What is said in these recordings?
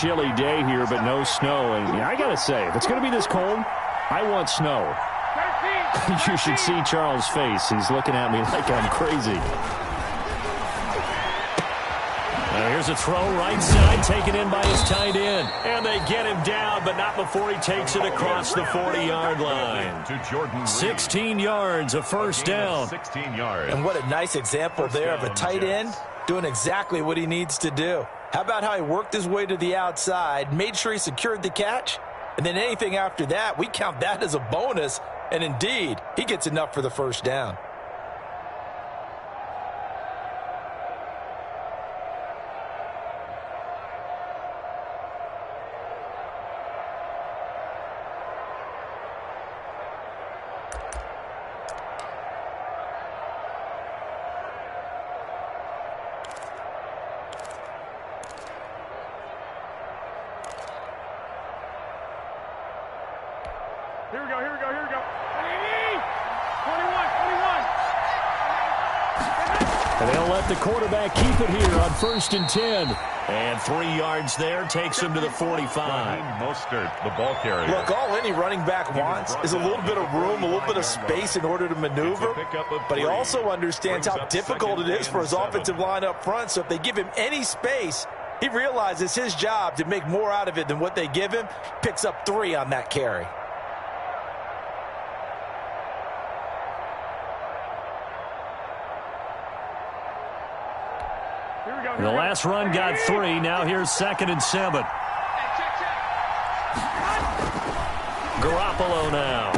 chilly day here, but no snow. And I got to say, if it's going to be this cold, I want snow. You should see Charles' face. He's looking at me like I'm crazy. Now here's a throw right side, taken in by his tight end. And they get him down, but not before he takes it across the 40-yard line. 16 yards, a first down. 16 yards. And what a nice example there of a tight end doing exactly what he needs to do. How about how he worked his way to the outside, made sure he secured the catch, and then anything after that, we count that as a bonus. And indeed, he gets enough for the first down. Here we go. 21. And they'll let the quarterback keep it here on 1st and 10. And 3 yards there takes him to the 45. Mostert, the ball carrier. Look, all any running back wants is a little bit of room, a little bit of space in order to maneuver. But he also understands how difficult it is for his offensive line up front. So if they give him any space, he realizes his job to make more out of it than what they give him. Picks up 3 on that carry. The last run got 3. Now here's 2nd and 7. Garoppolo now.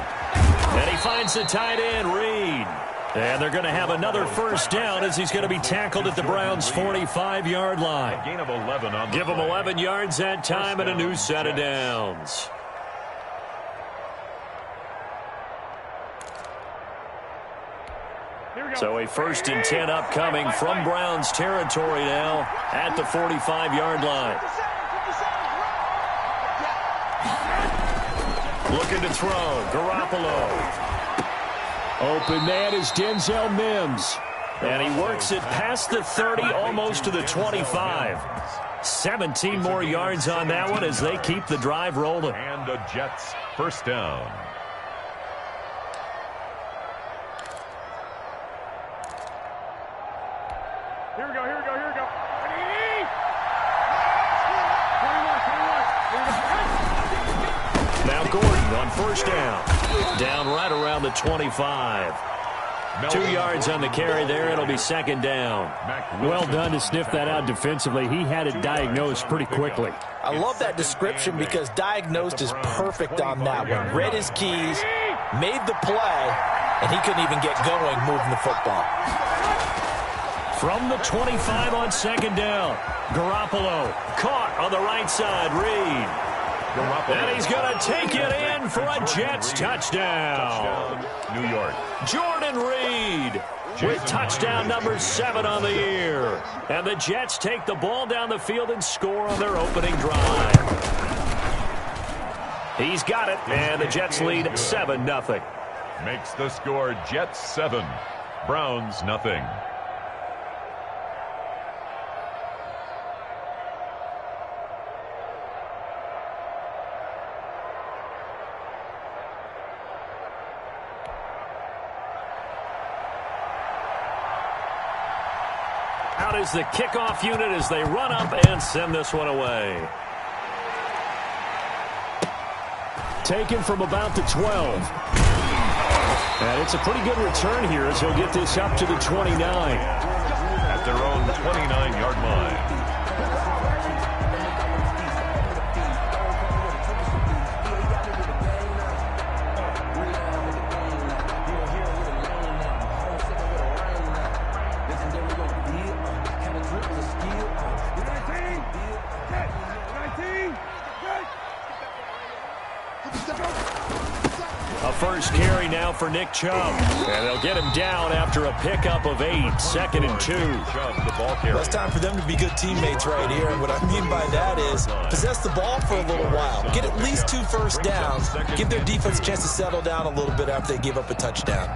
And he finds the tight end, Reed. And they're going to have another first down as he's going to be tackled at the Browns' 45-yard line. Gain of 11 on the Give him 11 yards that time and a new set of downs. So a 1st and 10 upcoming from Browns territory now at the 45-yard line. Looking to throw. Garoppolo. Open man is Denzel Mims. And he works it past the 30, almost to the 25. 17 more yards on that one as they keep the drive rolling. And the Jets first down. Here we go. Now Gordon on first down. Down right around the 25. 2 yards on the carry there. It'll be 2nd down. Well done to sniff that out defensively. He had it diagnosed pretty quickly. I love that description because diagnosed is perfect on that one. Read his keys, made the play, and he couldn't even get going moving the football. From the 25 on 2nd down. Garoppolo caught on the right side. Reed. And he's going to take it in for a Jets touchdown. New York. Jordan Reed with touchdown number 7 on the year. And the Jets take the ball down the field and score on their opening drive. He's got it, and the Jets lead 7-0. Makes the score Jets 7, Browns nothing. Out is the kickoff unit as they run up and send this one away. Taken from about the 12. And it's a pretty good return here as he'll get this up to the 29. At their own 29-yard line. First carry now for Nick Chubb. And they'll get him down after a pickup of 8. 2nd and 2. Well, it's time for them to be good teammates right here. And what I mean by that is possess the ball for a little while. Get at least 2 first downs. Give their defense a chance to settle down a little bit after they give up a touchdown.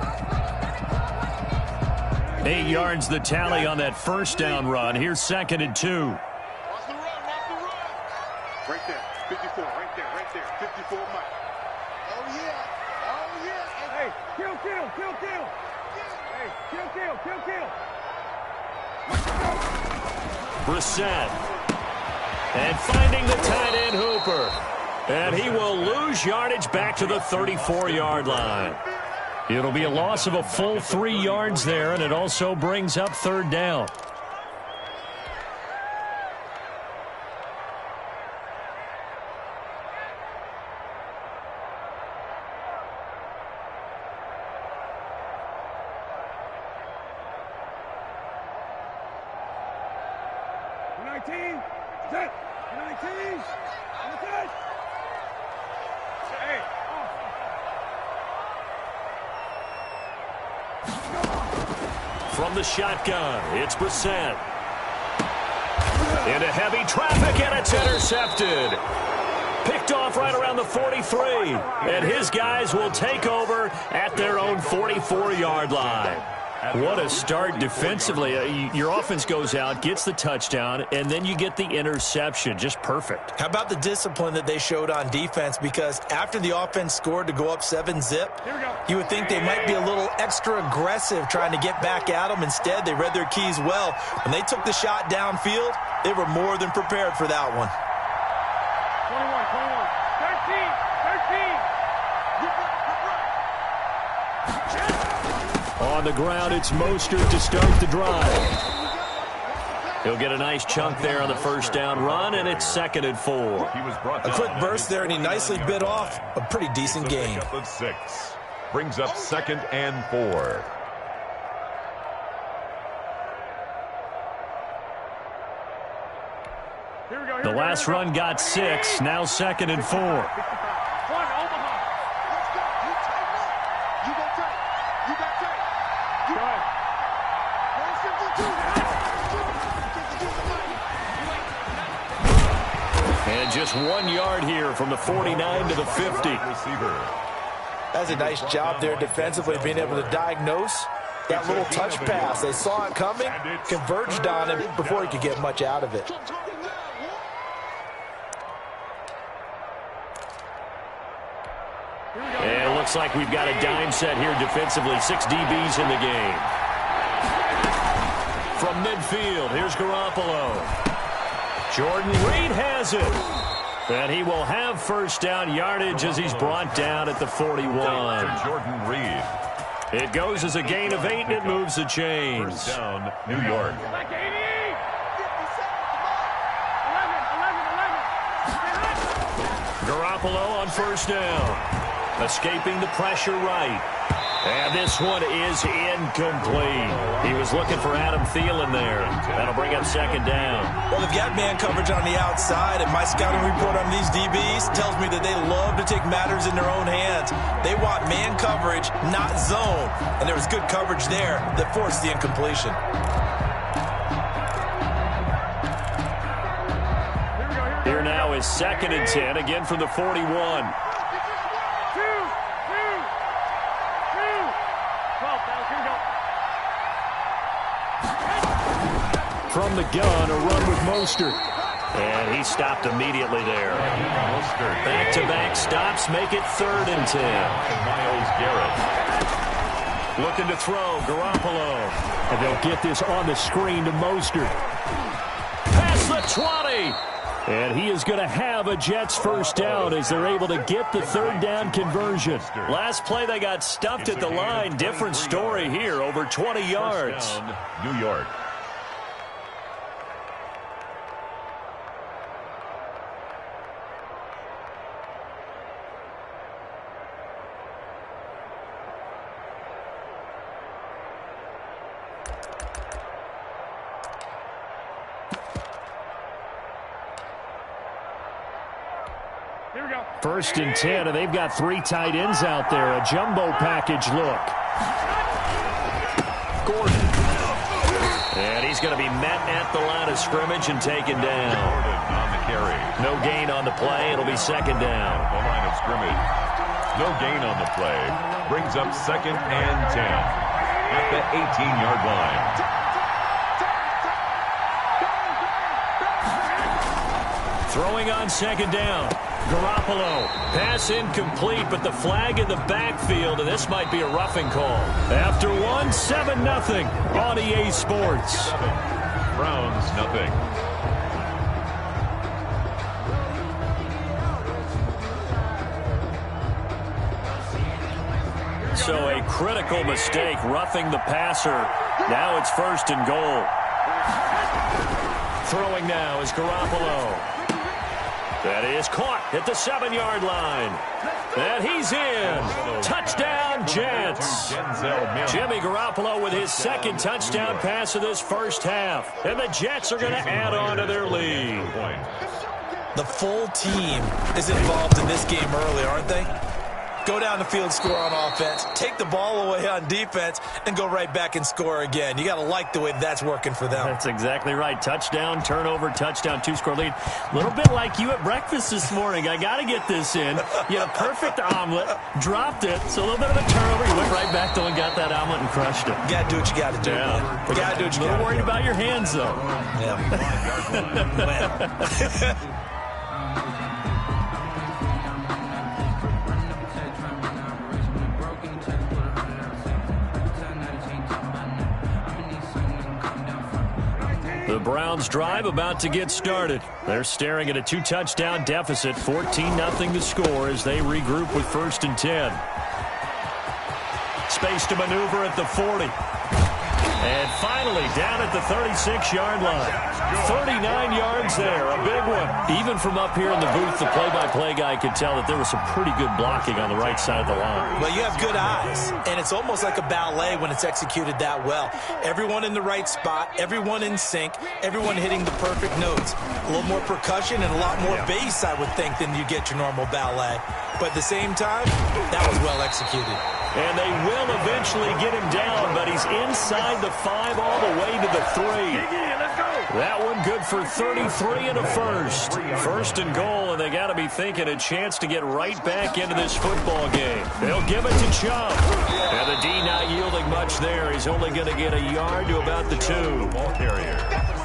8 yards the tally on that first down run. Here's 2nd and 2. Right there. 54. Right there. Right there. 54 Mike. Oh, yeah. Oh, yeah. Hey, kill. Hey, kill. Brissett. And finding the tight end Hooper. And he will lose yardage back to the 34-yard line. It'll be a loss of a full 3 yards there, and it also brings up third down. From the shotgun, it's Brissett. Into heavy traffic, and it's intercepted. Picked off right around the 43. And his guys will take over at their own 44-yard line. What a start defensively. Your offense goes out, gets the touchdown, and then you get the interception. Just perfect. How about the discipline that they showed on defense? Because after the offense scored to go up 7-zip, you would think they might be a little extra aggressive trying to get back at them. Instead, they read their keys well. When they took the shot downfield, they were more than prepared for that one. 13. On the ground, it's Mostert to start the drive. He'll get a nice chunk there on the first down run, and it's 2nd and 4. A quick burst there, and he nicely bit off a pretty decent gain. Of 6. Brings up 2nd and 4. The last run got 6, now 2nd and 4. And just 1 yard here from the 49 to the 50. That's a nice job there defensively, being able to diagnose that little touch pass. They saw it coming, converged on him before he could get much out of it. And it looks like we've got a dime set here defensively. 6 DBs in the game. From midfield, here's Garoppolo. Jordan Reed has it. And he will have first down yardage as he's brought down at the 41. Jordan Reed. It goes as a gain of 8, and it moves the chains. First down, New York. Garoppolo on first down. Escaping the pressure right. And this one is incomplete. He was looking for Adam Thielen there. That'll bring up 2nd down. Well, they've got man coverage on the outside, and my scouting report on these DBs tells me that they love to take matters in their own hands. They want man coverage, not zone. And there was good coverage there that forced the incompletion. Here now is 2nd and 10, again from the 41. From the gun, a run with Mostert. And he stopped immediately there. Back-to-back stops make it 3rd and 10. Myles Garrett. Looking to throw, Garoppolo. And they'll get this on the screen to Mostert. Past the 20. And he is going to have a Jets first down as they're able to get the 3rd down conversion. Last play, they got stuffed at the line. Different story here, over 20 yards. First down, New York. First and 10, and they've got 3 tight ends out there. A jumbo package look. Gordon. And he's going to be met at the line of scrimmage and taken down. Gordon on the carry. No gain on the play. It'll be 2nd down. The line of scrimmage. No gain on the play. Brings up 2nd and 10 at the 18-yard line. Throwing on second down. Garoppolo. Pass incomplete, but the flag in the backfield, and this might be a roughing call. After one, 7-0 on EA Sports. Browns, nothing. So a critical mistake, roughing the passer. Now it's 1st and goal. Throwing now is Garoppolo. That is caught at the 7-yard line. And he's in. Touchdown, Jets. Jimmy Garoppolo with his 2nd touchdown pass of this first half. And the Jets are going to add on to their lead. The full team is involved in this game early, aren't they? Go down the field, score on offense, take the ball away on defense, and go right back and score again. You got to like the way that's working for them. That's exactly right. Touchdown, turnover, touchdown, 2-score lead. A little bit like you at breakfast this morning. I got to get this in. You had a perfect omelet, dropped it, so a little bit of a turnover. You went right back, though, and got that omelet and crushed it. You got to do what you got to do. Yeah. You got to do what you got to do. A little worried about your hands, though. Yeah. The Browns drive about to get started. They're staring at a 2-touchdown deficit, 14-0 to score as they regroup with 1st and 10. Space to maneuver at the 40. And finally down at the 36-yard line. 39 yards there, a big one. Even from up here in the booth, the play-by-play guy could tell that there was some pretty good blocking on the right side of the line. Well, you have good eyes, and it's almost like a ballet when it's executed that well. Everyone in the right spot, everyone in sync, everyone hitting the perfect notes. A little more percussion and a lot more bass, I would think, than you get your normal ballet. But at the same time, that was well executed. And they will eventually get him down, but he's inside the 5 all the way to the 3. That one good for 33 and a first. 1st and goal, and they got to be thinking a chance to get right back into this football game. They'll give it to Chubb. And the D not yielding much there. He's only going to get a yard to about the 2. Ball carrier.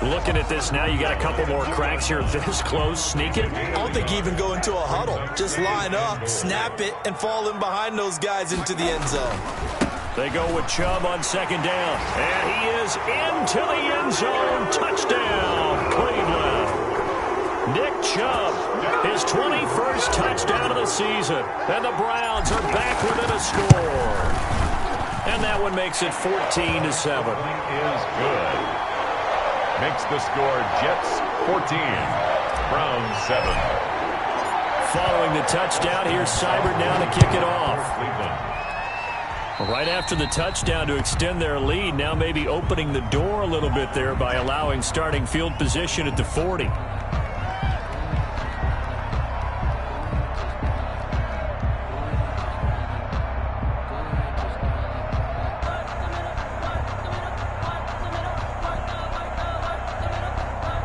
Looking at this now, you got a couple more cracks here. This close, sneak it. I don't think you even go into a huddle. Just line up, snap it, and fall in behind those guys into the end zone. They go with Chubb on 2nd down. And he is into the end zone. Touchdown, Cleveland. Nick Chubb, his 21st touchdown of the season. And the Browns are back within a score. And that one makes it 14-7. Is good. Makes the score Jets 14, Browns 7. Following the touchdown, here's Seibert now to kick it off. Cleveland. Right after the touchdown to extend their lead, now maybe opening the door a little bit there by allowing starting field position at the 40.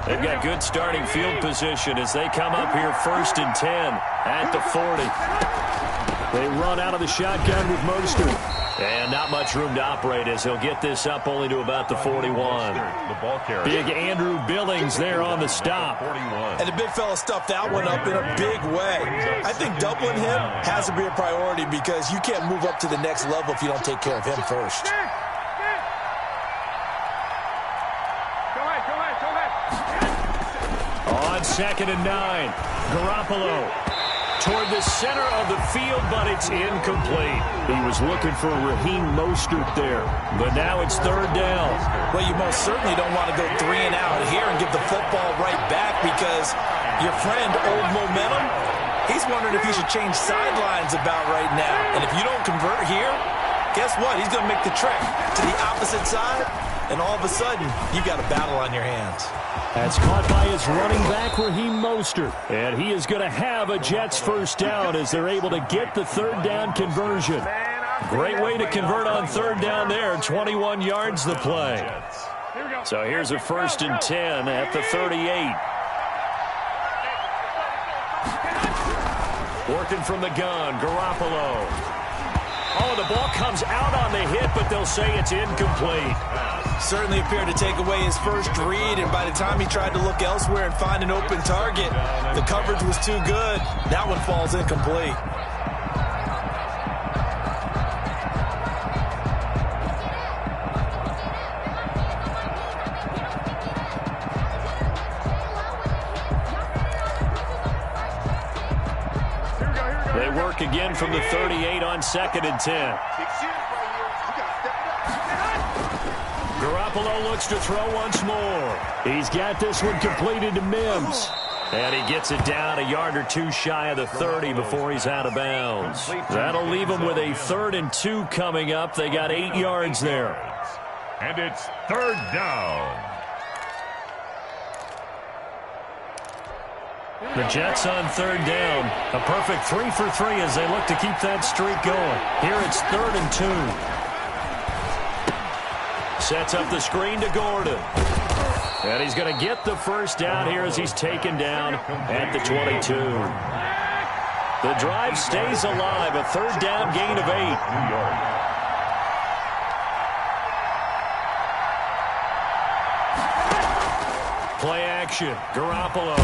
They've got good starting field position as they come up here 1st and 10 at the 40. They run out of the shotgun with Mostert. And not much room to operate as he'll get this up only to about the 41. The ball carrier. Big Andrew Billings there on the stop. 41. And the big fella stuffed that one up in a big way. I think doubling him has to be a priority because you can't move up to the next level if you don't take care of him first. On 2nd and 9, Garoppolo toward the center of the field, but it's incomplete. He was looking for Raheem Mostert there, but now it's 3rd down. Well, you most certainly don't want to go 3 and out here and give the football right back because your friend, Old Momentum, he's wondering if he should change sidelines about right now. And if you don't convert here, guess what? He's going to make the trek to the opposite side, and all of a sudden, you've got a battle on your hands. That's caught by his running back, Raheem Mostert. And he is going to have a Jets 1st down as they're able to get the 3rd down conversion. Great way to convert on 3rd down there. 21 yards the play. So here's a 1st and 10 at the 38. Working from the gun, Garoppolo. Oh, the ball comes out on the hit, but they'll say it's incomplete. Certainly appeared to take away his first read, and by the time he tried to look elsewhere and find an open target, the coverage was too good. That one falls incomplete. They work again from the 38 on 2nd and 10. Garoppolo looks to throw once more. He's got this one completed to Mims. And he gets it down a yard or two shy of the 30 before he's out of bounds. That'll leave him with a 3rd and 2 coming up. They got 8 yards there. And it's 3rd down. The Jets on 3rd down. A perfect 3 for 3 as they look to keep that streak going. Here it's 3rd and 2. Sets up the screen to Gordon. And he's going to get the first down here as he's taken down at the 22. The drive stays alive. A 3rd down gain of 8. Play action. Garoppolo.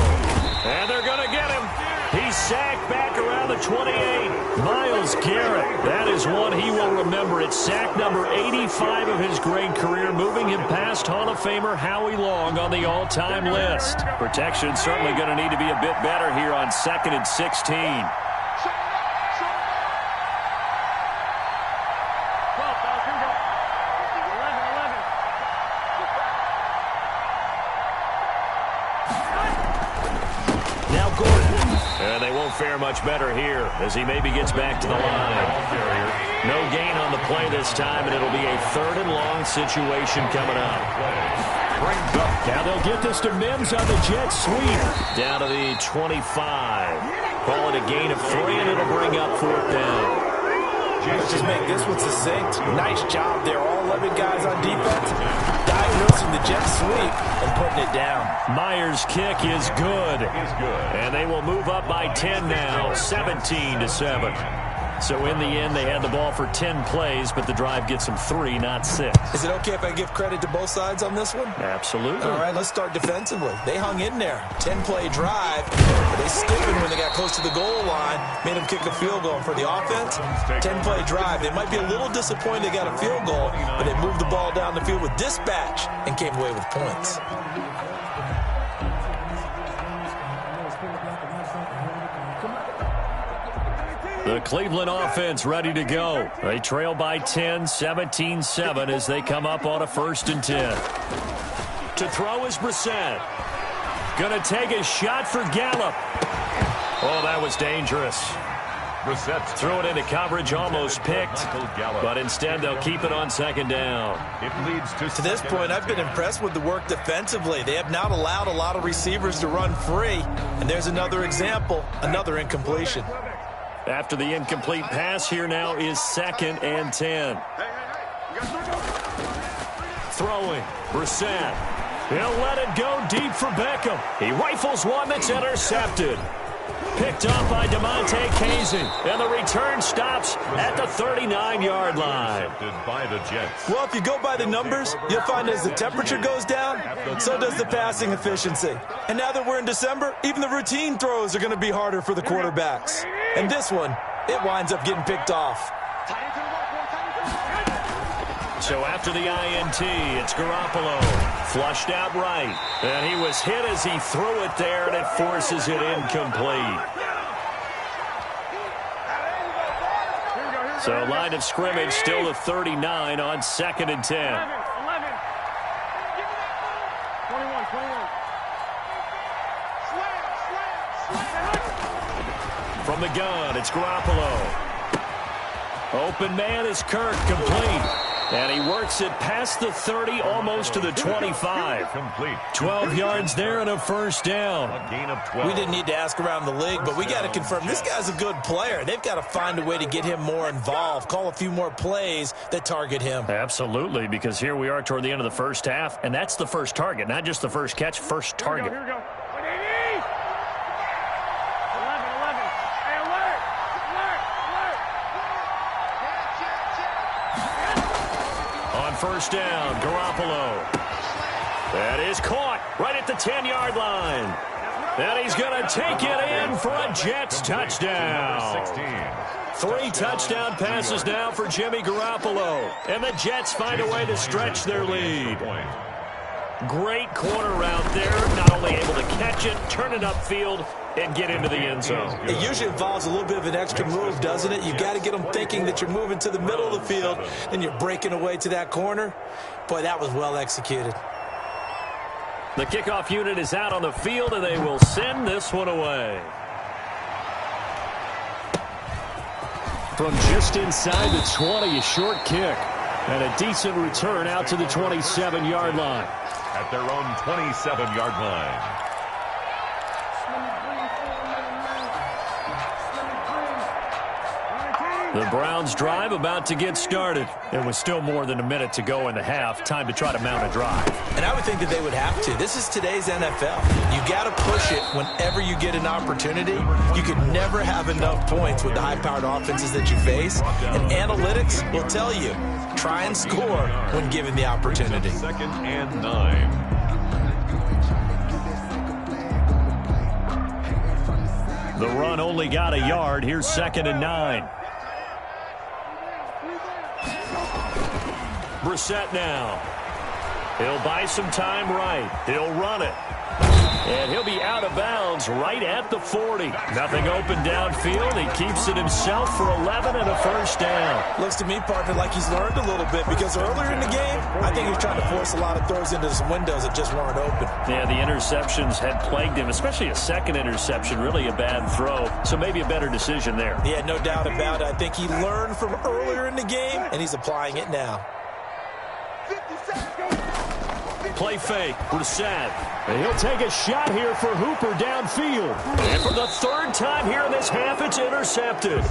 And they're going to get him. He's sacked back around the 28. Myles Garrett. That is one he will remember. It's sack number 85 of his great career, moving him past Hall of Famer Howie Long on the all-time list. Protection certainly going to need to be a bit better here on 2nd and 16. Fare much better here as he maybe gets back to the line. No gain on the play this time, and it'll be a 3rd and long situation coming up. Now they'll get this to Mims on the jet sweep. Down to the 25. Call it a gain of 3, and it'll bring up 4th down. Let's just make this one succinct. Nice job there. All 11 guys on defense diagnosing the jet sweep and putting it down. Myers' kick is good. And they will move up by 10 now, 17-7. So in the end, they had the ball for 10 plays, but the drive gets them 3, not 6. Is it okay if I give credit to both sides on this one? Absolutely. All right, let's start defensively. They hung in there. 10-play drive. But they stiffened when they got close to the goal line, made them kick a field goal. For the offense, 10-play drive. They might be a little disappointed they got a field goal, but they moved the ball down the field with dispatch and came away with points. The Cleveland offense ready to go. They trail by 10, 17-7 as they come up on a 1st and 10. To throw is Brissett. Gonna take a shot for Gallup. Oh, that was dangerous. Brissett threw it into coverage, almost picked, but instead they'll keep it on 2nd down. It leads to this point, I've been impressed with the work defensively. They have not allowed a lot of receivers to run free, and there's another example, another incompletion. After the incomplete pass, here now is 2nd and 10. Throwing, Brissett. He'll let it go deep for Beckham. He rifles one that's intercepted. Picked up by DeMonte Casey. And the return stops at the 39-yard line. By the Jets. Well, if you go by the numbers, you'll find as the temperature goes down, so does the passing efficiency. And now that we're in December, even the routine throws are going to be harder for the quarterbacks. And this one, it winds up getting picked off. So after the INT, it's Garoppolo. Flushed out right. And he was hit as he threw it there, and it forces it incomplete. So line of scrimmage still to 39 on 2nd and 10. 11. 21. From the gun, it's Garoppolo. Open man is Kirk, complete. And he works it past the 30, almost to the 25. Complete. 12 yards there and a 1st down. A gain of 12. We didn't need to ask around the league, but we got to confirm this guy's a good player. They've got to find a way to get him more involved, call a few more plays that target him. Absolutely, because here we are toward the end of the 1st half, and that's the first target, not just the first catch, first target. Here we go. 11. Hey, alert! first down. Garoppolo. That is caught right at the 10-yard line. And he's going to take it in for a Jets touchdown. 3 touchdown passes now for Jimmy Garoppolo. And the Jets find a way to stretch their lead. Great corner route there. Not only able to catch it, turn it upfield, and get into the end zone. It usually involves a little bit of an extra move, doesn't it? You got to get them thinking that you're moving to the middle of the field, and you're breaking away to that corner. Boy, that was well executed. The kickoff unit is out on the field, and they will send this one away. From just inside the 20, a short kick. And a decent return out to the 27-yard line. At their own 27-yard line. The Browns drive about to get started. There was still more than a minute to go in the half. Time to try to mount a drive. And I would think that they would have to. This is today's NFL. You got to push it whenever you get an opportunity. You can never have enough points with the high-powered offenses that you face. And analytics will tell you, try and score when given the opportunity. 2nd and 9. The run only got a yard. Here's 2nd and 9. Brissett now. He'll buy some time right. He'll run it. And he'll be out of bounds right at the 40. Nothing open downfield. He keeps it himself for 11 and a first down. Looks to me, partner, like he's learned a little bit because earlier in the game, I think he was trying to force a lot of throws into some windows that just weren't open. Yeah, the interceptions had plagued him, especially a second interception, really a bad throw. So maybe a better decision there. Yeah, no doubt about it. I think he learned from earlier in the game, and he's applying it now. Play fake, Brissett. And he'll take a shot here for Hooper downfield. And for the 3rd time here in this half, it's intercepted.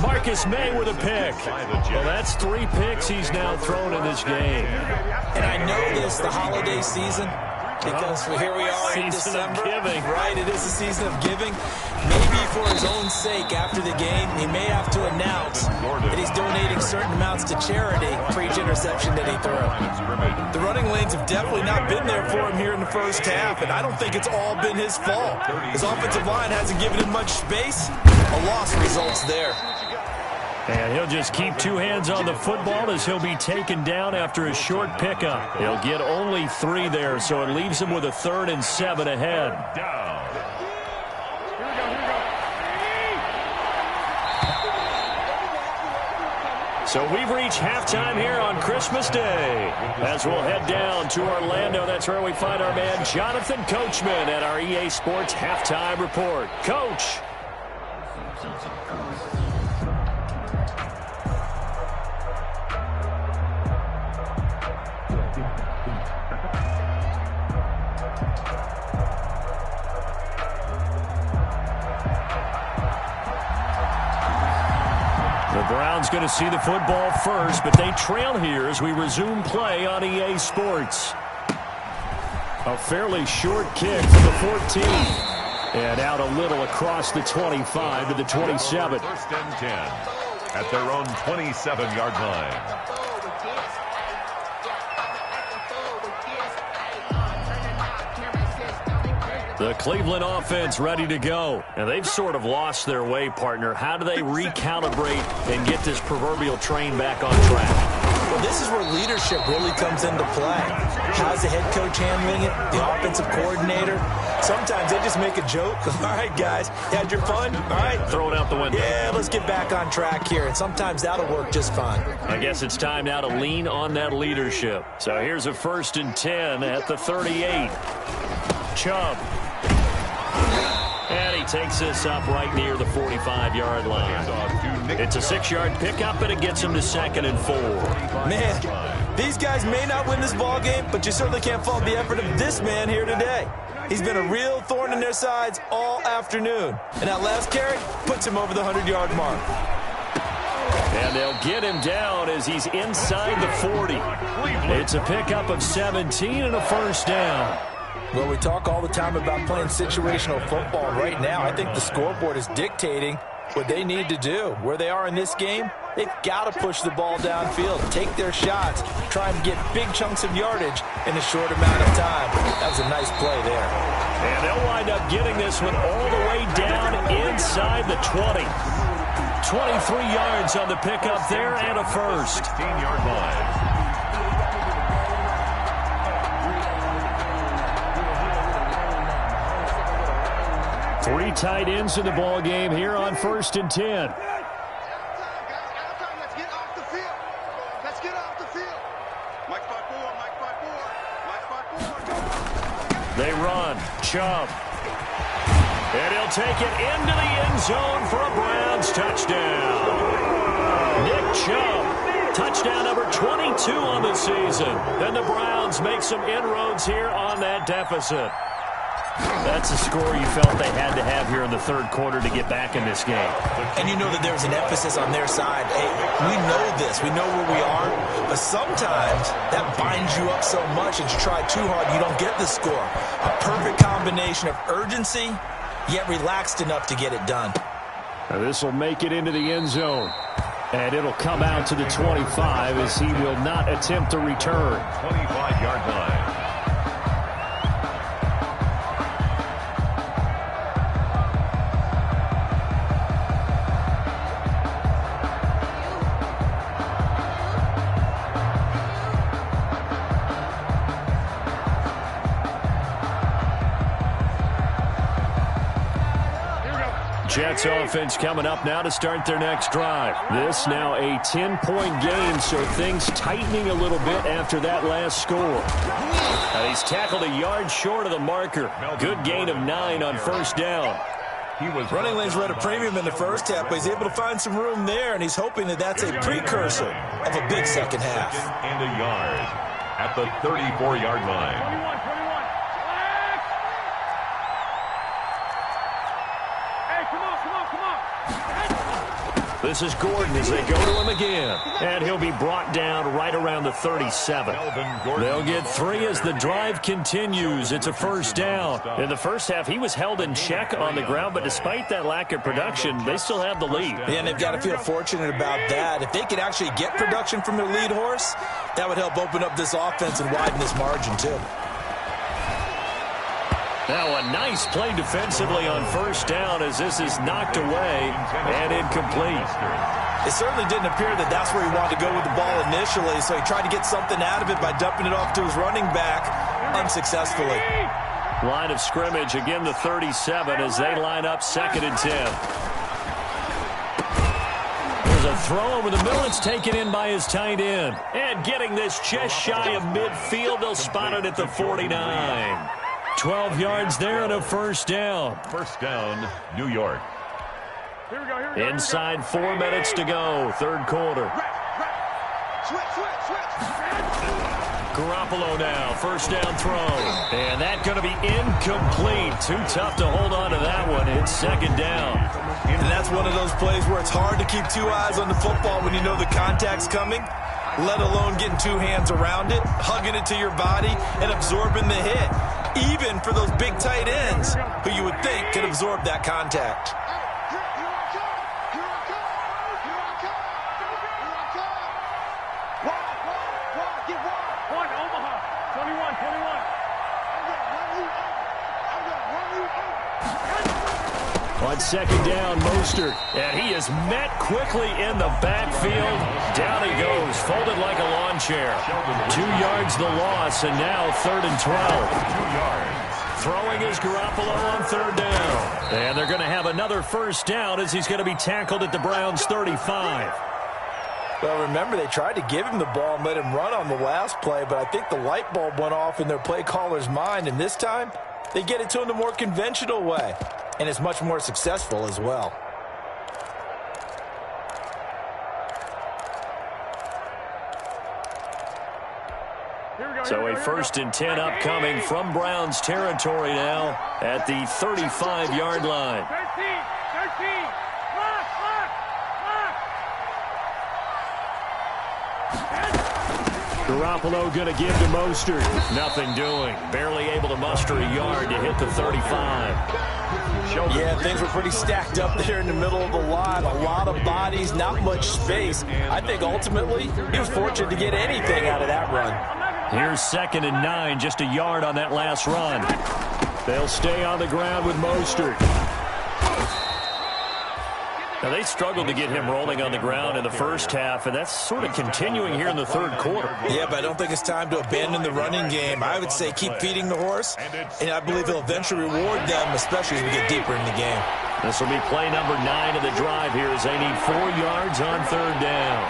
Marcus May with a pick. Well, that's 3 picks he's now thrown in this game. And I know this, the holiday season, because here we are in December. Giving. Right, it is a season of giving. Maybe for his own sake, after the game, he may have to announce that he's donating certain amounts to charity for each interception that he threw. The running lanes have definitely not been there for him here in the first half, and I don't think it's all been his fault. His offensive line hasn't given him much space. A loss results there. And he'll just keep 2 hands on the football as he'll be taken down after a short pickup. He'll get only 3 there, so it leaves him with a 3rd and 7 ahead. So we've reached halftime here on Christmas Day. As we'll head down to Orlando, that's where we find our man Jonathan Coachman at our EA Sports Halftime Report. Coach. The Browns going to see the football first, but they trail here as we resume play on EA Sports. A fairly short kick to the 14. And out a little across the 25 to the 27. 1st and 10 at their own 27-yard line. The Cleveland offense ready to go. And they've sort of lost their way, partner. How do they recalibrate and get this proverbial train back on track? Well, this is where leadership really comes into play. How's the head coach handling it? The offensive coordinator? Sometimes they just make a joke. All right, guys, you had your fun? All right. Throw it out the window. Yeah, let's get back on track here. And sometimes that'll work just fine. I guess it's time now to lean on that leadership. So here's a 1st and 10 at the 38. Chubb. And he takes this up right near the 45-yard line. It's a 6-yard pickup, and it gets him to 2nd and 4. Man, these guys may not win this ball game, but you certainly can't fault the effort of this man here today. He's been a real thorn in their sides all afternoon. And that last carry puts him over the 100-yard mark. And they'll get him down as he's inside the 40. It's a pickup of 17 and a first down. Well, we talk all the time about playing situational football. Right now, I think the scoreboard is dictating what they need to do. Where they are in this game, they've got to push the ball downfield, take their shots, try and get big chunks of yardage in a short amount of time. That was a nice play there. And they'll wind up getting this one all the way down inside the 20. 23 yards on the pickup there and a first. 16-yard line. Three tight ends in the ball game here on 1st and 10. Let's get off the field. Let's get off the field. Mike 5-4, Mike 5-4, Mike 5-4. They run. Chubb. And he'll take it into the end zone for a Browns touchdown. Nick Chubb, touchdown number 22 on the season. And the Browns make some inroads here on that deficit. That's a score you felt they had to have here in the third quarter to get back in this game. And you know that there's an emphasis on their side. Hey, we know this. We know where we are. But sometimes that binds you up so much that you try too hard, you don't get the score. A perfect combination of urgency, yet relaxed enough to get it done. Now this will make it into the end zone. And it'll come out to the 25 as he will not attempt to return. 25-yard line. Jets offense coming up now to start their next drive. This now a 10-point game, so things tightening a little bit after that last score. And he's tackled a yard short of the marker. Good gain of 9 on first down. Running lanes were at a premium in the first half, but he's able to find some room there, and he's hoping that that's a precursor of a big second half. And a yard at the 34-yard line. 21. Hey, come on. This is Gordon as they go to him again. And he'll be brought down right around the 37. They'll get 3 as the drive continues. It's a first down. In the first half, he was held in check on the ground, but despite that lack of production, they still have the lead. And they've got to feel fortunate about that. If they could actually get production from their lead horse, that would help open up this offense and widen this margin, too. Now a nice play defensively on first down as this is knocked away and incomplete. It certainly didn't appear that that's where he wanted to go with the ball initially, so he tried to get something out of it by dumping it off to his running back unsuccessfully. Line of scrimmage, again the 37 as they line up 2nd and 10. There's a throw over the middle. It's taken in by his tight end. And getting this just shy of midfield, they'll spot it at the 49. 12 yards there and a first down. First down, New York. Here we go. Inside 4 minutes to go, third quarter. Switch. Garoppolo now, first down throw. And that's going to be incomplete. Too tough to hold on to that one. It's second down. And that's one of those plays where it's hard to keep 2 eyes on the football when you know the contact's coming, let alone getting 2 hands around it, hugging it to your body, and absorbing the hit. Even for those big tight ends who you would think could absorb that contact. One, Omaha. 21. On second down, Mostert. And he is met quickly in the backfield. Down he goes, folded like a lawn chair. 2 yards the loss, and now 3rd and 12. 2 yards. Throwing is Garoppolo on third down. And they're going to have another first down as he's going to be tackled at the Browns' 35. Well, remember, they tried to give him the ball and let him run on the last play, but I think the light bulb went off in their play caller's mind, and this time they get it to him the more conventional way, and it's much more successful as well. So a 1st and 10 upcoming from Browns territory now at the 35-yard line. 13. Lock. Garoppolo going to give to Mostert. Nothing doing. Barely able to muster a yard to hit the 35. Yeah, things were pretty stacked up there in the middle of the line. A lot of bodies, not much space. I think ultimately he was fortunate to get anything out of that run. Here's 2nd and 9, just a yard on that last run. They'll stay on the ground with Mostert. Now, they struggled to get him rolling on the ground in the first half, and that's sort of continuing here in the third quarter. Yeah, but I don't think it's time to abandon the running game. I would say keep feeding the horse, and I believe he'll eventually reward them, especially as we get deeper in the game. This will be play number 9 of the drive here as they need 4 yards on third down.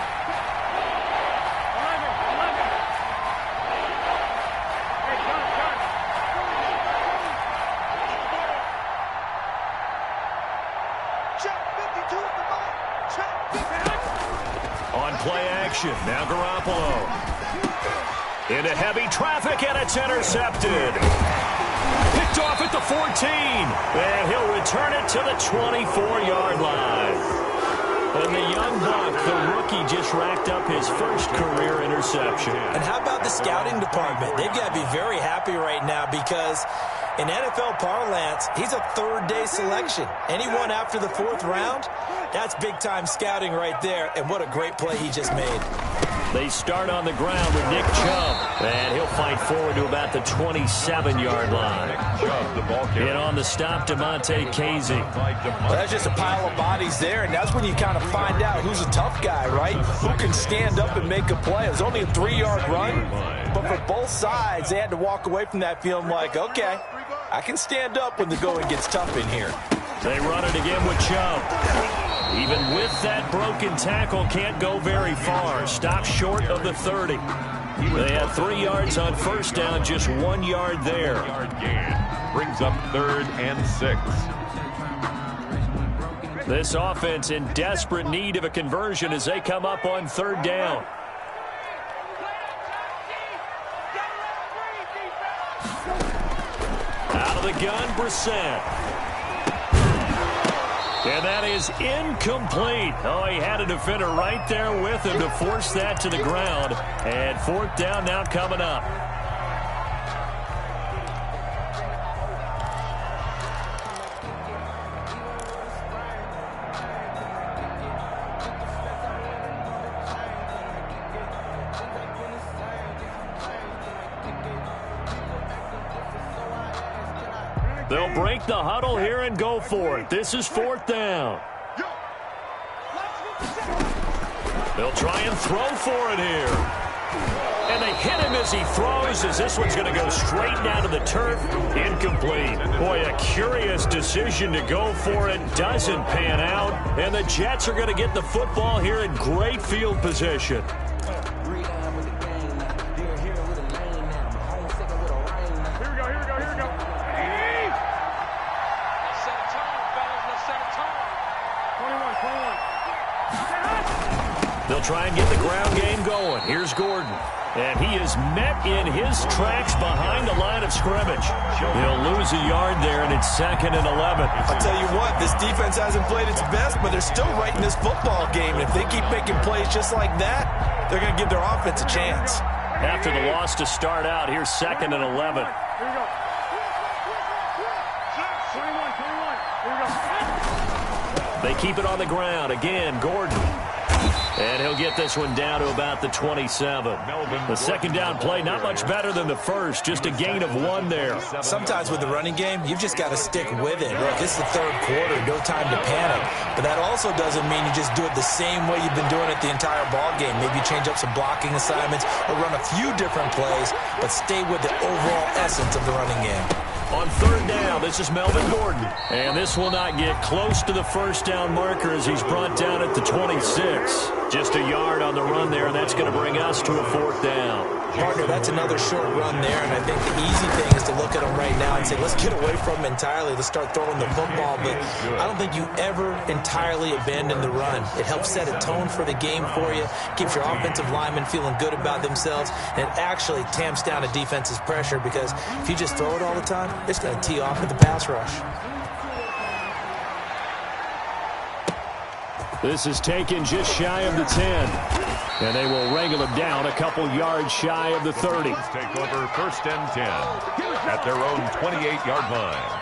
Now Garoppolo into heavy traffic, and it's intercepted. Picked off at the 14, and he'll return it to the 24-yard line. And the young buck, the rookie, just racked up his first career interception. And how about the scouting department? They've got to be very happy right now because in NFL parlance, he's a third-day selection. Anyone after the 4th round, that's big-time scouting right there, and what a great play he just made. They start on the ground with Nick Chubb, and he'll fight forward to about the 27-yard line. And on the stop, DeMonte Casey. Well, that's just a pile of bodies there, and that's when you kind of find out who's a tough guy, right? Who can stand up and make a play. It was only a 3-yard run, but for both sides, they had to walk away from that feeling like, okay, I can stand up when the going gets tough in here. They run it again with Chubb. Even with that broken tackle, can't go very far. Stops short of the 30. They had 3 yards on first down, just 1 yard there. Brings up 3rd and 6. This offense in desperate need of a conversion as they come up on 3rd down. Out of the gun, Brissett. And that is incomplete. Oh, he had a defender right there with him to force that to the ground. And 4th down now coming up. They'll break the huddle here and go for it. This is 4th down. They'll try and throw for it here. And they hit him as he throws, as this one's going to go straight down to the turf. Incomplete. Boy, a curious decision to go for it. Doesn't pan out. And the Jets are going to get the football here in great field position. They'll try and get the ground game going. Here's Gordon. And he is met in his tracks behind the line of scrimmage. He'll lose a yard there, and it's 2nd and 11. I'll tell you what, this defense hasn't played its best, but they're still right in this football game. And if they keep making plays just like that, they're going to give their offense a chance. After the loss to start out, here's 2nd and 11. Here we go. 21. Here we go. They keep it on the ground. Again, Gordon. And he'll get this one down to about the 27. The second down play, not much better than the first. Just a gain of 1 there. Sometimes with the running game, you've just got to stick with it. Look, it's the 3rd quarter. No time to panic. But that also doesn't mean you just do it the same way you've been doing it the entire ball game. Maybe change up some blocking assignments or run a few different plays, but stay with the overall essence of the running game. On 3rd down, this is Melvin Gordon. And this will not get close to the first down marker as he's brought down at the 26. Just a yard on the run there, and that's going to bring us to a 4th down. Partner, that's another short run there, and I think the easy thing is to look at them right now and say, let's get away from them entirely. Let's start throwing the football, but I don't think you ever entirely abandon the run. It helps set a tone for the game for you, keeps your offensive linemen feeling good about themselves, and it actually tamps down a defense's pressure because if you just throw it all the time, it's going to tee off with the pass rush. This is taken just shy of the 10. And they will wrangle him down a couple yards shy of the 30. Take over 1st and 10 at their own 28-yard line.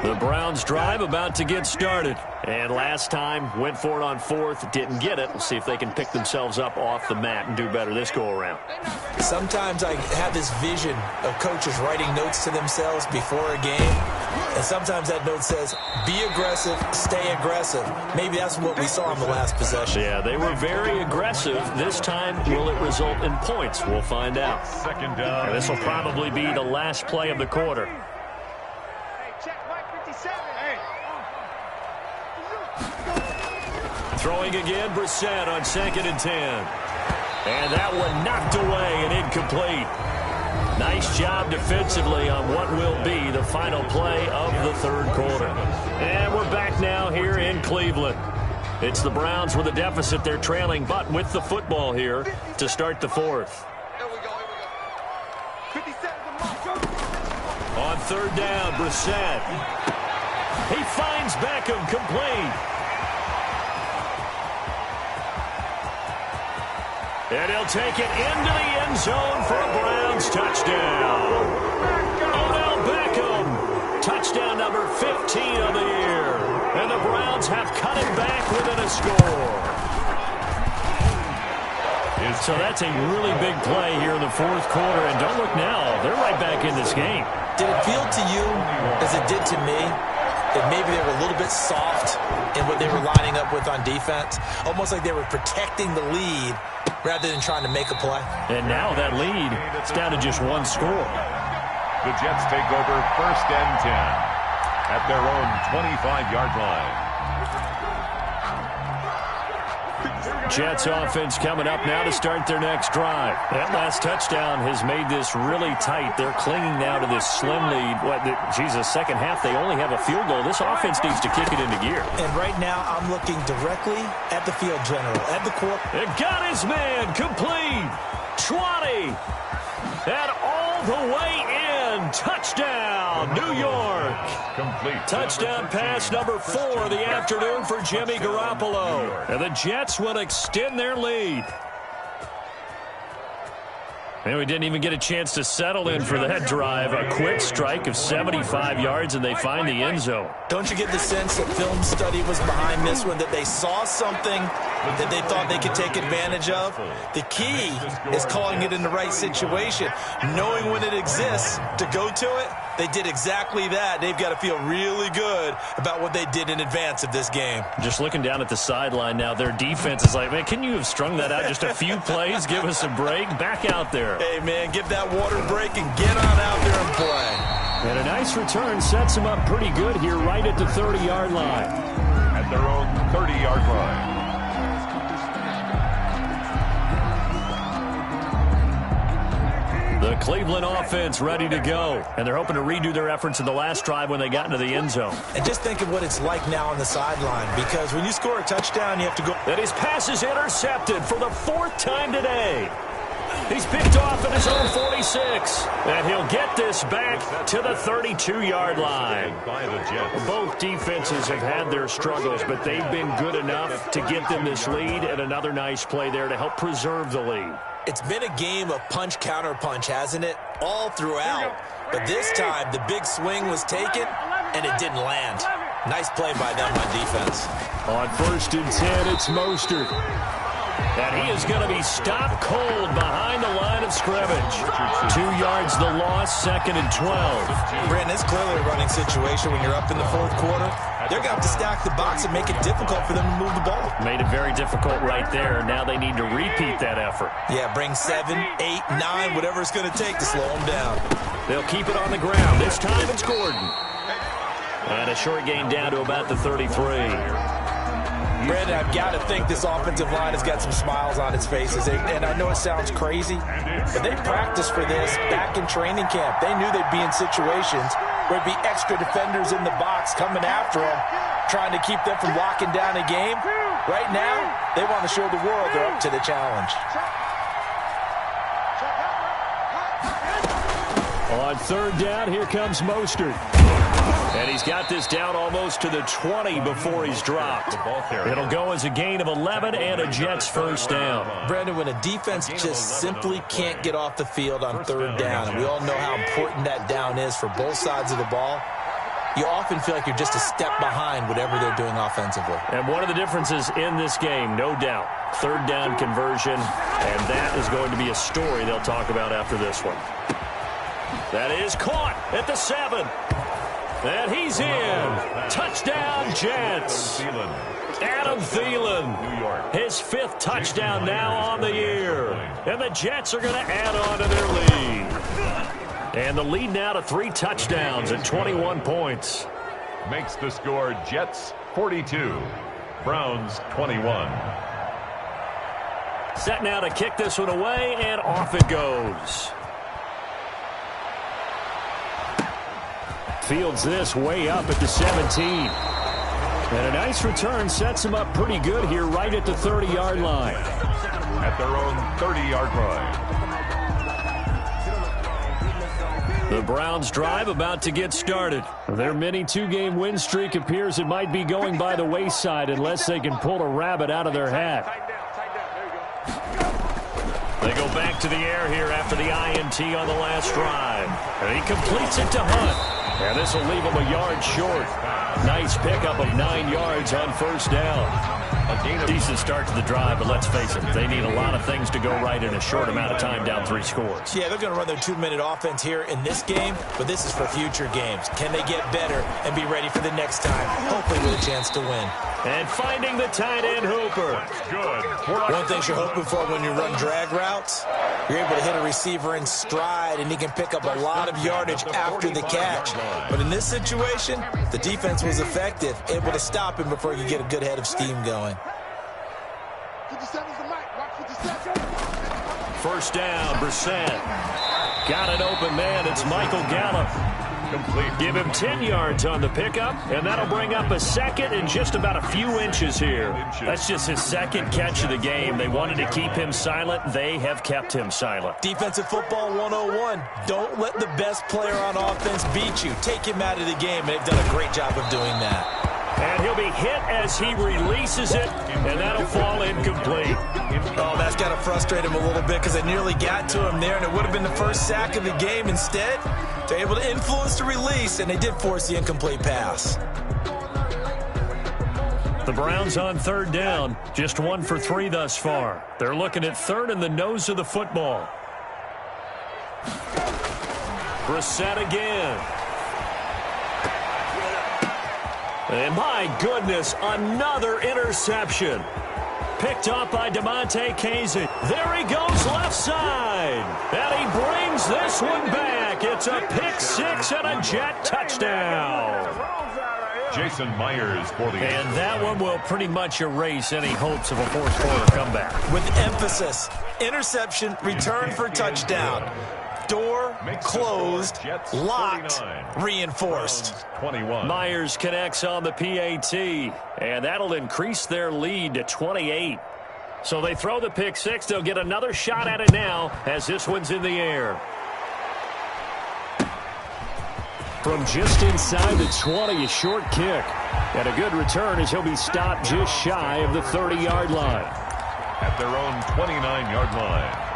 The Browns drive about to get started. And last time, went for it on 4th, didn't get it. We'll see if they can pick themselves up off the mat and do better this go-around. Sometimes I have this vision of coaches writing notes to themselves before a game. And sometimes that note says, be aggressive, stay aggressive. Maybe that's what we saw in the last possession. Yeah, they were very aggressive. This time, will it result in points? We'll find out. 2nd down. And this will probably be the last play of the quarter. Throwing again, Brissett on 2nd and 10. And that one knocked away and incomplete. Nice job defensively on what will be the final play of the 3rd quarter. And we're back now here in Cleveland. It's the Browns with a deficit. They're trailing, but with the football here to start the 4th. On 3rd down, Brissett. He finds Beckham, complete. And he'll take it into the end zone for a Browns touchdown. Odell Beckham, touchdown number 15 of the year. And the Browns have cut it back within a score. So that's a really big play here in the 4th quarter. And don't look now, they're right back in this game. Did it feel to you, as it did to me, that maybe they were a little bit soft in what they were lining up with on defense? Almost like they were protecting the lead rather than trying to make a play. And now that lead, it's down to just one score. The Jets take over 1st and 10 at their own 25-yard line. Jets offense coming up now to start their next drive. That last touchdown has made this really tight. They're clinging now to this slim lead. Second half, they only have a field goal. This offense needs to kick it into gear. And right now, I'm looking directly at the field general, at the court. It got his man complete. 20. And all the way in. Touchdown, New York. Complete. Touchdown pass number 4 of the afternoon for Jimmy Garoppolo. And the Jets will extend their lead. And we didn't even get a chance to settle in for that drive. A quick strike of 75 yards, and they find the end zone. Don't you get the sense that film study was behind this one, that they saw something that they thought they could take advantage of? The key is calling it in the right situation, knowing when it exists to go to it. They did exactly that. They've got to feel really good about what they did in advance of this game. Just looking down at the sideline now, their defense is like, man, can you have strung that out just a few plays? Give us a break. Back out there. Hey, man, give that water break and get on out there and play. And a nice return sets them up pretty good here right at the 30-yard line. At their own 30-yard line. The Cleveland offense ready to go. And they're hoping to redo their efforts in the last drive when they got into the end zone. And just think of what it's like now on the sideline, because when you score a touchdown, you have to go. And his pass is intercepted for the 4th time today. He's picked off at his own 46. And he'll get this back to the 32-yard line. Both defenses have had their struggles, but they've been good enough to get them this lead, and another nice play there to help preserve the lead. It's been a game of punch-counter-punch, hasn't it? All throughout. But this time, the big swing was taken, and it didn't land. Nice play by them on defense. On 1st and 10, it's Mostert. And he is going to be stopped cold behind the line of scrimmage. 2 yards the loss, 2nd and 12. Brandon, it's clearly a running situation when you're up in the 4th quarter. They're going to have to stack the box and make it difficult for them to move the ball. Made it very difficult right there. Now they need to repeat that effort. Yeah, bring 7, 8, 9, whatever it's going to take to slow them down. They'll keep it on the ground. This time it's Gordon. And a short gain down to about the 33. Brandon, I've got to think this offensive line has got some smiles on its faces. And I know it sounds crazy, but they practiced for this back in training camp. They knew they'd be in situations where there'd be extra defenders in the box coming after them, trying to keep them from locking down a game. Right now, they want to show the world they're up to the challenge. On third down, here comes Mostert. And he's got this down almost to the 20 before he's dropped. It'll go as a gain of 11 and a Jets first down. Brandon, when a defense just simply can't get off the field on third down, and we all know how important that down is for both sides of the ball, you often feel like you're just a step behind whatever they're doing offensively. And one of the differences in this game, no doubt, third down conversion, and that is going to be a story they'll talk about after this one. That is caught at the 7. And he's in. Touchdown, Jets. Adam Thielen, his 5th touchdown now on the year. And the Jets are going to add on to their lead. And the lead now to 3 touchdowns and 21 points. Makes the score Jets 42, Browns 21. Set now to kick this one away, and off it goes. Fields this way up at the 17. And a nice return sets him up pretty good here right at the 30-yard line. At their own 30-yard line. The Browns drive about to get started. Their mini 2-game win streak appears it might be going by the wayside unless they can pull a rabbit out of their hat. They go back to the air here after the INT on the last drive. And he completes it to Hunt. And this will leave him a yard short. Nice pickup of 9 yards on first down. A decent start to the drive, but let's face it, they need a lot of things to go right in a short amount of time down 3 scores. Yeah, they're going to run their 2-minute offense here in this game, but this is for future games. Can they get better and be ready for the next time, hopefully with a chance to win? And finding the tight end Hooper. Good. One thing you're hoping for when you run drag routes, you're able to hit a receiver in stride, and he can pick up a lot of yardage after the catch. But in this situation, the defense was effective, able to stop him before you get a good head of steam going. 57's the mic. Watch 57. First down, Brissett. Got an open man. It's Michael Gallup. Complete. Give him 10 yards on the pickup, and that'll bring up a second and just about a few inches here. That's just his 2nd catch of the game. They wanted to keep him silent. They have kept him silent. Defensive football 101. Don't let the best player on offense beat you. Take him out of the game. They've done a great job of doing that. And he'll be hit as he releases it, and that'll fall incomplete. Oh, that's got to frustrate him a little bit because they nearly got to him there, and it would have been the first sack of the game. Instead, they're able to influence the release, and they did force the incomplete pass. The Browns on third down, just 1 for 3 thus far. They're looking at third in the nose of the football. Brissett again. And my goodness, another interception. Picked up by DeMonte Casey. There he goes left side. And he brings this one back. It's a pick 6 and a Jet touchdown. Jason Myers for the And that one will pretty much erase any hopes of a fourth-quarter comeback. With emphasis, interception, return for touchdown. Door closed, locked, reinforced. 21. Myers connects on the PAT, and that'll increase their lead to 28. So they throw the pick 6. They'll get another shot at it now as this one's in the air. From just inside the 20, a short kick. And a good return as he'll be stopped just shy of the 30-yard line. At their own 29-yard line.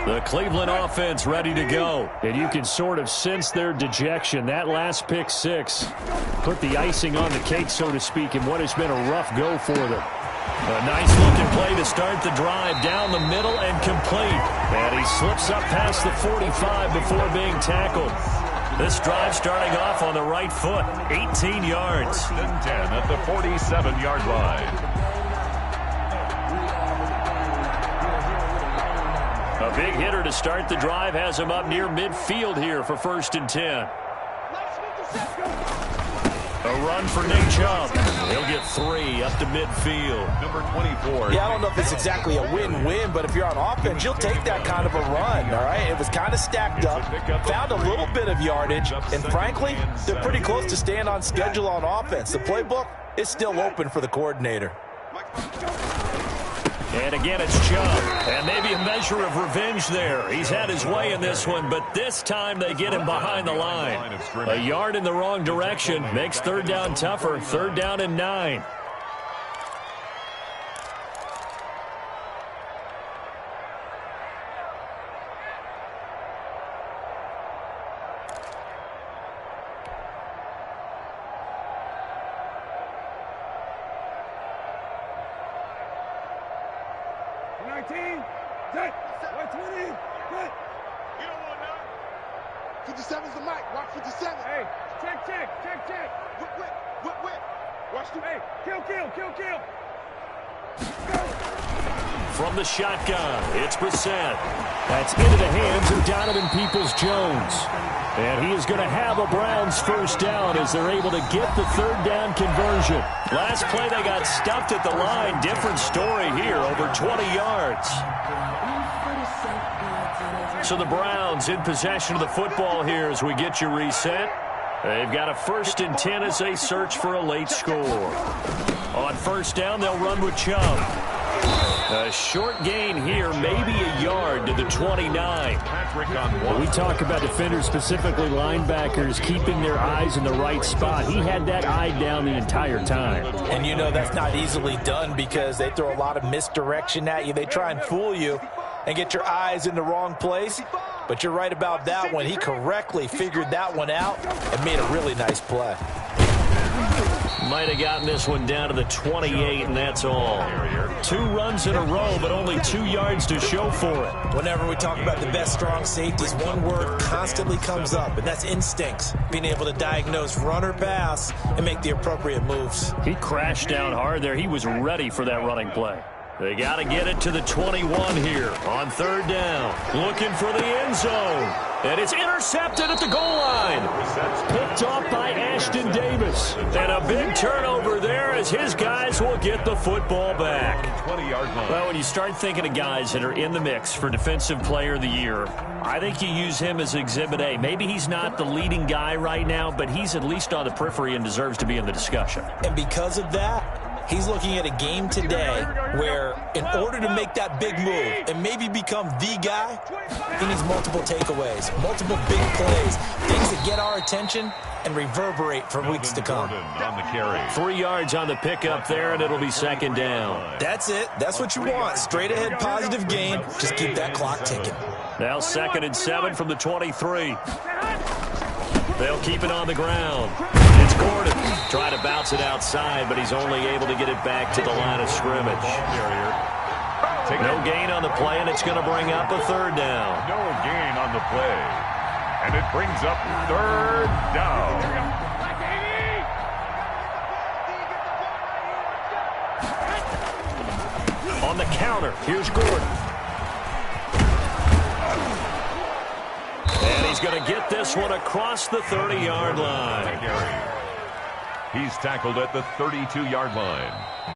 The Cleveland offense ready to go. And you can sort of sense their dejection. That last pick 6 put the icing on the cake, so to speak, in what has been a rough go for them. A nice-looking play to start the drive down the middle and complete. And he slips up past the 45 before being tackled. This drive starting off on the right foot, 18 yards. 10 at the 47-yard line. A big hitter to start the drive has him up near midfield here for 1st and 10. A run for Nate Chubb. He'll get 3 up to midfield. Number 24. Yeah, I don't know if it's exactly a win-win, but if you're on offense, you'll take that kind of a run, all right? It was kind of stacked up, found a little bit of yardage, and frankly, they're pretty close to staying on schedule on offense. The playbook is still open for the coordinator. And again, it's Chubb. And maybe a measure of revenge there. He's had his way in this one, but this time they get him behind the line. A yard in the wrong direction makes third down tougher. Third down and 9. Set. White 20. Good. You don't want none. 57's the mic. Watch 57. Hey, check. Whip. Watch the. Hey, kill. From the shotgun, it's Brissett. That's into the hands of Donovan Peoples-Jones. And he is going to have a Browns first down as they're able to get the third down conversion. Last play, they got stuffed at the line. Different story here, over 20 yards. So the Browns in possession of the football here as we get you reset. They've got a 1st and 10 as they search for a late score. On first down, they'll run with Chubb. A short gain here, maybe a yard to the 29. When we talk about defenders, specifically linebackers, keeping their eyes in the right spot, he had that eye down the entire time. And you know that's not easily done because they throw a lot of misdirection at you. They try and fool you and get your eyes in the wrong place. But you're right about that one. He correctly figured that one out and made a really nice play. Might have gotten this one down to the 28, and that's all. 2 runs in a row, but only 2 yards to show for it. Whenever we talk about the best strong safeties, one word constantly comes up, and that's instincts. Being able to diagnose run or pass and make the appropriate moves. He crashed down hard there. He was ready for that running play. They got to get it to the 21 here on third down. Looking for the end zone. And it's intercepted at the goal line. Picked off by Ashton Davis. And a big turnover there as his guys will get the football back. 20-yard line. Well, when you start thinking of guys that are in the mix for Defensive Player of the Year, I think you use him as Exhibit A. Maybe he's not the leading guy right now, but he's at least on the periphery and deserves to be in the discussion. And because of that, he's looking at a game today where in order to make that big move and maybe become the guy, he needs multiple takeaways, multiple big plays, things that get our attention and reverberate for weeks to come. On the carry. 3 yards on the pickup there, and it'll be second down. That's it. That's what you want. Straight ahead positive gain. Just keep that clock ticking. Now 2nd and 7 from the 23. They'll keep it on the ground. It's Gordon. Trying to bounce it outside, but he's only able to get it back to the line of scrimmage. No gain on the play, and it's going to bring up a third down. No gain on the play. And it brings up third down. On the counter, here's Gordon. And he's going to get this one across the 30-yard line. He's tackled at the 32-yard line.